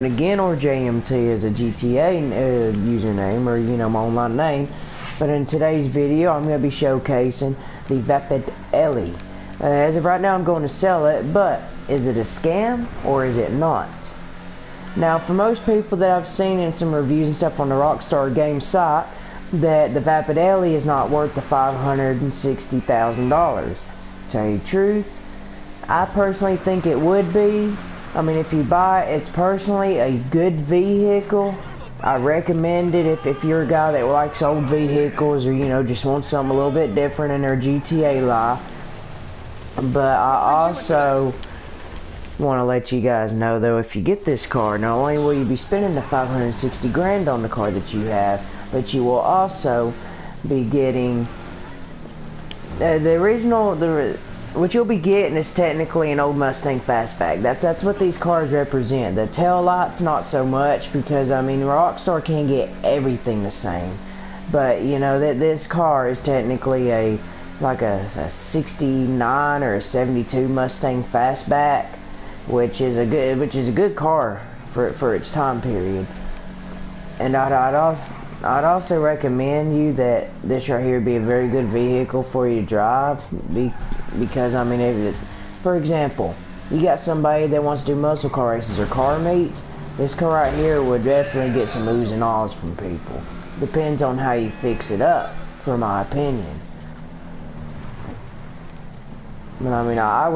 Again, or JMT is a GTA username, or my online name. But in today's video I'm going to be showcasing the Vapid Ellie. As of right now I'm going to sell it, but is it a scam or is it not? Now, for most people that I've seen in some reviews and stuff on the Rockstar Games site, that the Vapid Ellie is not worth the $560,000. Tell you the truth, I personally think it would be. I mean, if you buy it, it's personally a good vehicle. I recommend it if you're a guy that likes old vehicles, or just wants something a little bit different in their GTA life. But I also want to let you guys know, though, if you get this car, not only will you be spending the 560 grand on the car that you have, but you will also be getting what you'll be getting is technically an old Mustang Fastback. That's what these cars represent. The tail lights, not so much, because I mean Rockstar can't get everything the same. But that this car is technically a 69 or a 72 Mustang Fastback, which is a good car for its time period. And I'd also recommend you that this right here be a very good vehicle for you to drive, because I mean, for example, you got somebody that wants to do muscle car races or car meets, this car right here would definitely get some oohs and ahs from people. Depends on how you fix it up, for my opinion. But I mean, I'd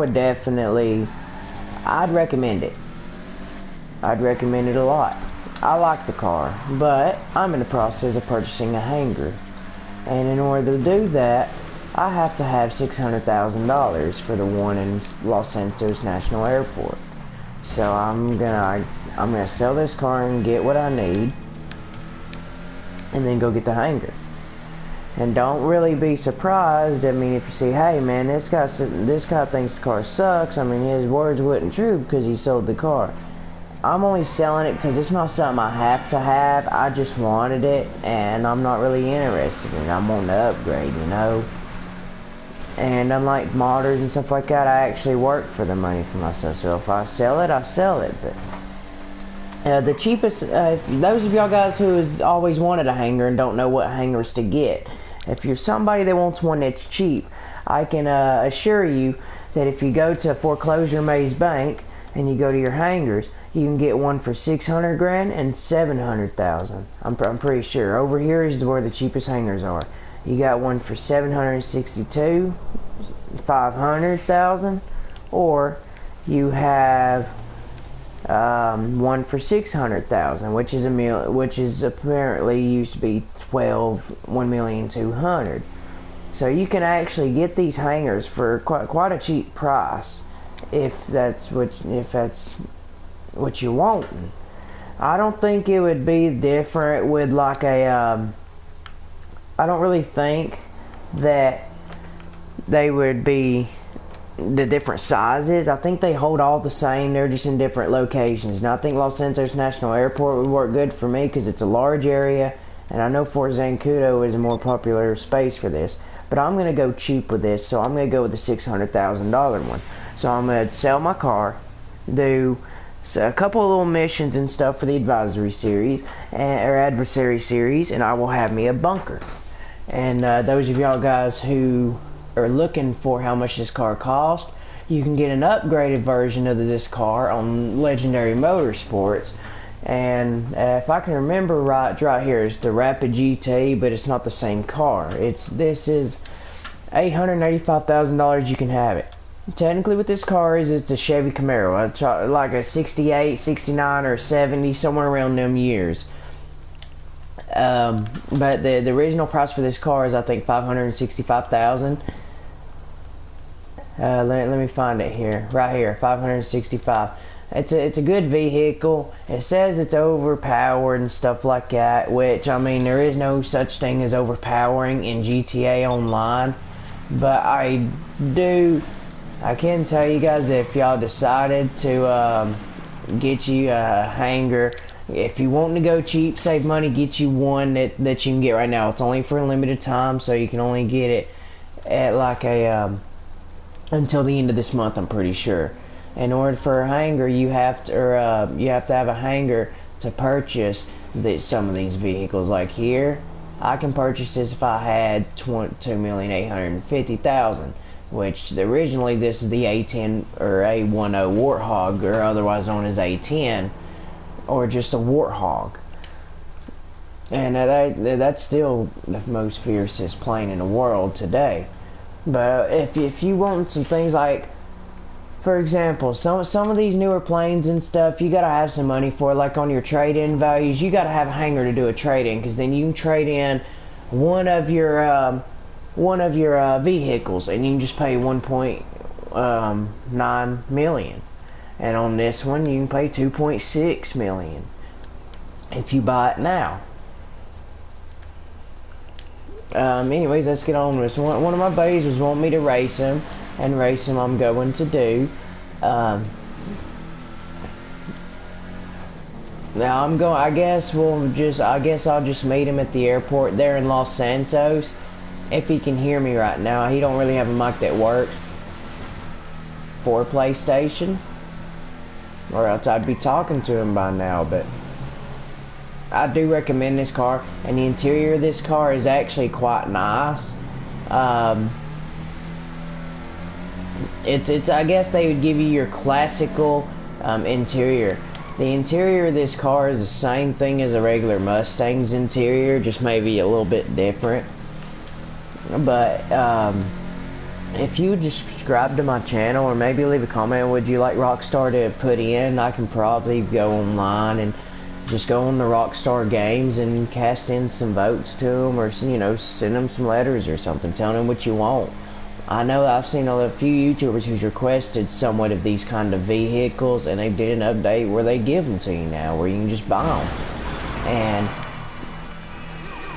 recommend it. I'd recommend it a lot. I like the car, but I'm in the process of purchasing a hanger, and in order to do that, I have to have $600,000 for the one in Los Santos National Airport. So I'm gonna sell this car and get what I need, and then go get the hanger. And don't really be surprised. I mean, if you see, hey man, this guy thinks the car sucks. I mean, his words wasn't true because he sold the car. I'm only selling it because it's not something I have to have. I just wanted it, and I'm not really interested in it. I'm wanting to upgrade, And unlike modders and stuff like that, I actually work for the money for myself. So if I sell it, I sell it. But the cheapest, those of y'all guys who has always wanted a hanger and don't know what hangers to get, if you're somebody that wants one that's cheap, I can assure you that if you go to Foreclosure Maze Bank and you go to your hangers, you can get one for 600 grand and 700,000. I'm pretty sure. Over here is where the cheapest hangers are. You got one for 762, 500,000, or you have one for 600,000, which is apparently used to be 1,200,000. So you can actually get these hangers for quite a cheap price if that's what you want. I don't think it would be different with like a I don't really think that they would be the different sizes. I think they hold all the same. They're just in different locations. Now I think Los Santos National Airport would work good for me because it's a large area, and I know Fort Zancudo is a more popular space for this. But I'm going to go cheap with this, so I'm going to go with the $600,000 one. So I'm going to sell my car, do a couple of little missions and stuff for the advisory series or adversary series, and I will have me a bunker. And those of y'all guys who are looking for how much this car cost, you can get an upgraded version of this car on Legendary Motorsports. And if I can remember right here, it's the Rapid GT, but it's not the same car. This is $885,000. You can have it. Technically, what this car is, it's a Chevy Camaro, like a 68, 69, or 70, somewhere around them years. But the original price for this car is, I think, $565,000. Let me find it here, right here, $565,000. It's a good vehicle. It says it's overpowered and stuff like that, which, I mean, there is no such thing as overpowering in GTA Online. But I can tell you guys that if y'all decided to get you a hanger, if you want to go cheap, save money, get you one that you can get right now. It's only for a limited time, so you can only get it at like a until the end of this month, I'm pretty sure. In order for a hangar, you have to, you have to have a hangar to purchase some of these vehicles. Like here, I can purchase this if I had 2,850,000, which originally this is the A10 or A10 Warthog, or otherwise known as A10, or just a Warthog. And that's still the most fiercest plane in the world today. But if you want some things like, for example, some of these newer planes and stuff, you gotta have some money for, like on your trade-in values. You gotta have a hangar to do a trade-in, because then you can trade in one of your vehicles, and you can just pay 1.9 million. And on this one, you can pay 2.6 million if you buy it now. Anyways, let's get on with this. One of my buddies was wanting me to race him, and race him I'm going to do. Now I guess I'll just meet him at the airport there in Los Santos. If he can hear me right now, he don't really have a mic that works for PlayStation, or else I'd be talking to him by now. But I do recommend this car, and the interior of this car is actually quite nice. It's I guess they would give you your classical interior. The interior of this car is the same thing as a regular Mustang's interior, just maybe a little bit different. But if you would just subscribe to my channel, or maybe leave a comment, would you like Rockstar to put in? I can probably go online and just go on the Rockstar Games and cast in some votes to them, or send them some letters or something, telling them what you want. I know I've seen a few YouTubers who's requested somewhat of these kind of vehicles, and they did an update where they give them to you now, where you can just buy them. And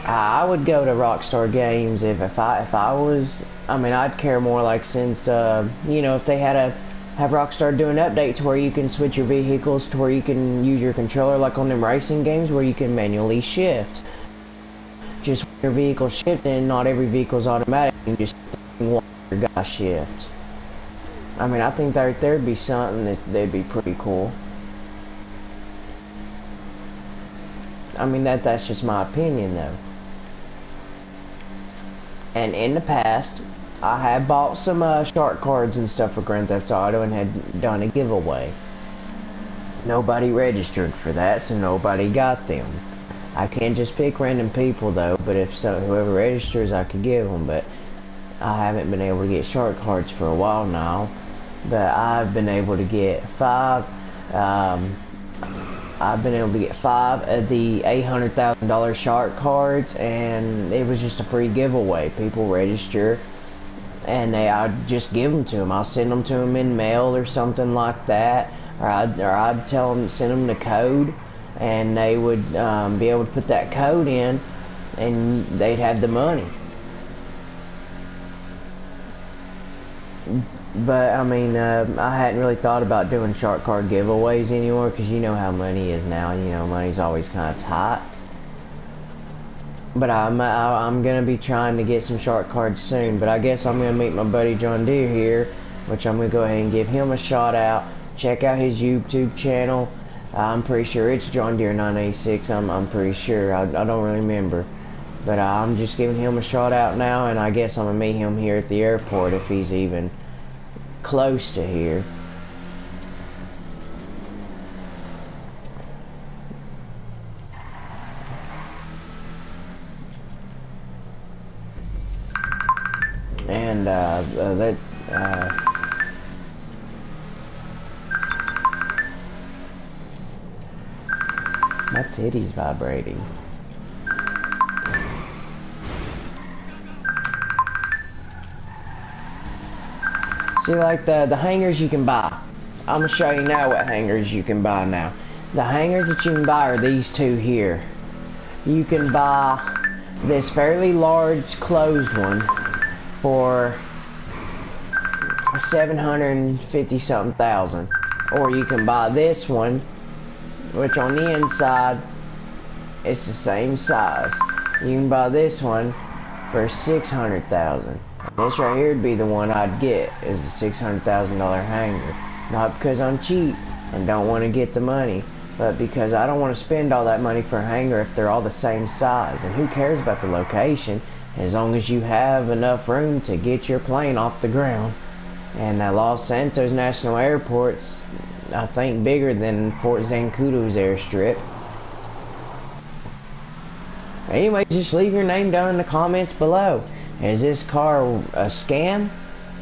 I would go to Rockstar Games if I was. I mean, I'd care more, like, since if they had have Rockstar do an update to where you can switch your vehicles to where you can use your controller, like on them racing games, where you can manually shift. Just your vehicle shift, and not every vehicle's automatic. You just one guy shift. I mean, I think there'd be something that'd be pretty cool. I mean, that's just my opinion, though. And in the past, I had bought some shark cards and stuff for Grand Theft Auto, and had done a giveaway. Nobody registered for that, so nobody got them. I can't just pick random people, though, but if so, whoever registers, I could give them. But I haven't been able to get shark cards for a while now. But I've been able to get five of the $800,000 shark cards, and it was just a free giveaway. People register, and I'd just give them to them. I'll send them to them in mail or something like that, or I'd tell them, send them the code, and they would be able to put that code in, and they'd have the money. But I mean, I hadn't really thought about doing shark card giveaways anymore, because you know how money is now. Money's always kind of tight. But I'm gonna be trying to get some shark cards soon. But I guess I'm gonna meet my buddy John Deere here, which I'm gonna go ahead and give him a shout out. Check out his YouTube channel. I'm pretty sure it's John Deere 986. I'm pretty sure. I don't really remember. But I'm just giving him a shout out now, and I guess I'm gonna meet him here at the airport if he's even close to here. And my titty's vibrating. See, like the hangers you can buy. I'm gonna show you now what hangers you can buy now. The hangers that you can buy are these two here. You can buy this fairly large closed one for 750 something thousand, or you can buy this one, which on the inside it's the same size. You can buy this one for 600,000. This right here would be the one I'd get, is the $600,000 hanger. Not because I'm cheap and don't want to get the money, but because I don't want to spend all that money for a hangar if they're all the same size. And who cares about the location as long as you have enough room to get your plane off the ground. And Los Santos National Airport's, I think, bigger than Fort Zancudo's airstrip. Anyway, just leave your name down in the comments below. Is this car a scam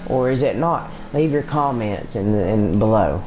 or is it not? Leave your comments in below.